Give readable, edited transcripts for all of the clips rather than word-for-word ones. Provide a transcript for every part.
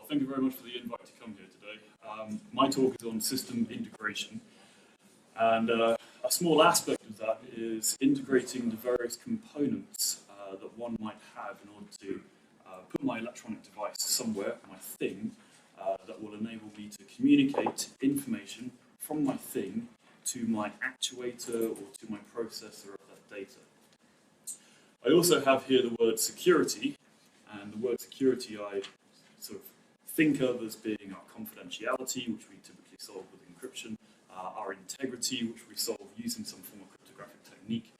thank you very much for the invite to come here today. My talk is on system integration, and a small aspect of that is integrating the various components that one might have in order to put my electronic device somewhere, my thing, that will enable me to communicate information from my thing to my actuator or to my processor of that data. I also have here the word security, and the word security I sort of think of as being our confidentiality, which we typically solve with encryption, our integrity, which we solve using some form of cryptographic technique,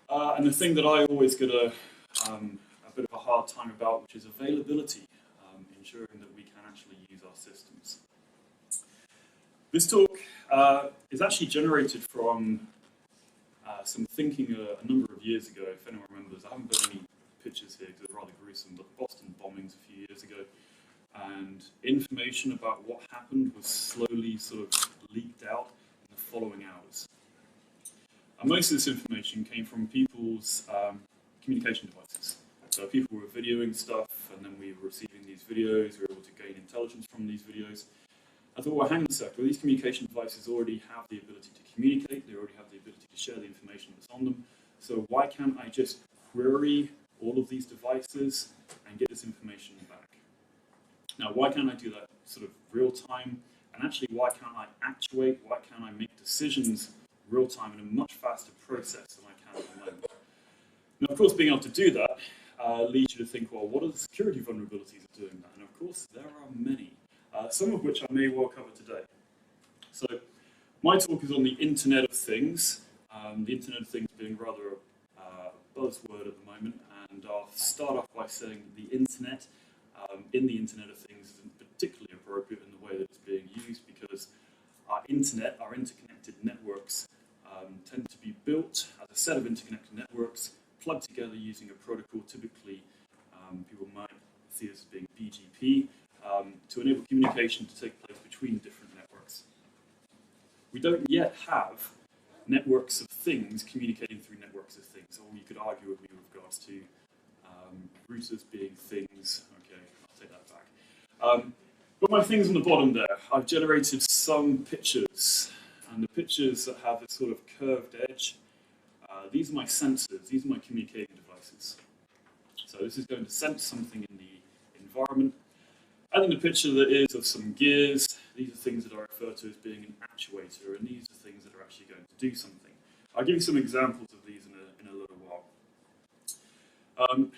and the thing that I always get a bit of a hard time about, which is availability, ensuring that we can actually use our systems. This talk is actually generated from some thinking a number of years ago, if anyone remembers. I haven't got any pictures here because they're rather gruesome, but the Boston bombings a few years ago, and information about what happened was slowly sort of leaked out in the following hours. And most of this information came from people's communication devices. So people were videoing stuff, and then we were receiving these videos, we were able to gain intelligence from these videos. I thought, well, hang on a sec, well, these communication devices already have the ability to communicate, they already have the ability to share the information that's on them, so why can't I just query all of these devices and get this information back? Now, why can't I do that sort of real time? And actually, why can't I actuate, why can't I make decisions real time in a much faster process than I can at the moment? Now, of course, being able to do that leads you to think, well, what are the security vulnerabilities of doing that? And of course, there are many. Some of which I may well cover today. So my talk is on the Internet of Things, the Internet of Things being rather a buzzword at the moment, and I'll start off by saying that the Internet in the Internet of Things isn't particularly appropriate in the way that it's being used, because our Internet, our interconnected networks, tend to be built as a set of interconnected networks plugged together using a protocol, typically people might see this as being BGP, to enable communication to take place between different networks. We don't yet have networks of things communicating through networks of things, or you could argue with me with regards to routers being things. Okay, I'll take that back. But my things on the bottom there, I've generated some pictures, and the pictures that have this sort of curved edge, these are my sensors, these are my communicating devices. So this is going to sense something in the environment. And then the picture that is of some gears, these are things that I refer to as being an actuator, and these are things that are actually going to do something. I'll give you some examples of these in a little while.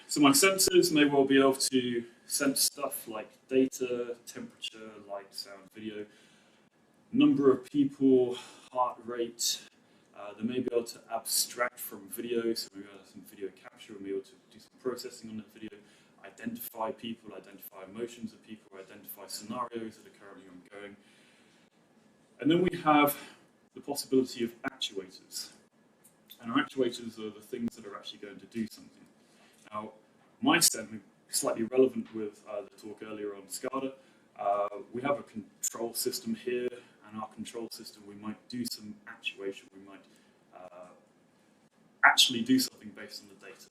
So my sensors may well be able to sense stuff like data, temperature, light, sound, video, number of people, heart rate. They may be able to abstract from video, so maybe have some video capture, and be able to do some processing on that video, identify people, identify emotions of people, identify scenarios that are currently ongoing. And then we have the possibility of actuators. And our actuators are the things that are actually going to do something. Now, my sense, slightly relevant with the talk earlier on SCADA, we have a control system here, and our control system, we might do some actuation, we might actually do something based on the data.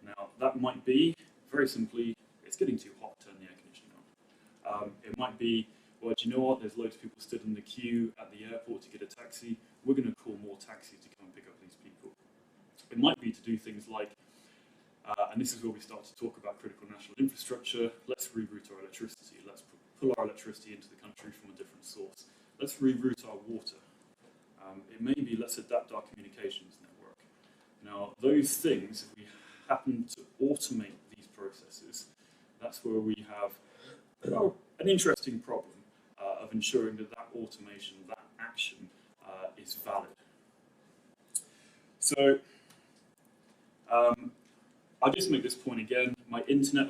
Now, that might be, very simply, it's getting too hot, turn the air conditioning on. It might be, well, do you know what, there's loads of people stood in the queue at the airport to get a taxi, we're going to call more taxis to come and pick up these people. It might be to do things like, and this is where we start to talk about critical national infrastructure, let's reroute our electricity, let's pull our electricity into the country from a different source, let's reroute our water. It may be, let's adapt our communications network. Now, those things, if we happen to automate these processes, that's where we have an interesting problem of ensuring that that automation, that action is valid. So, I'll just make this point again. My Internet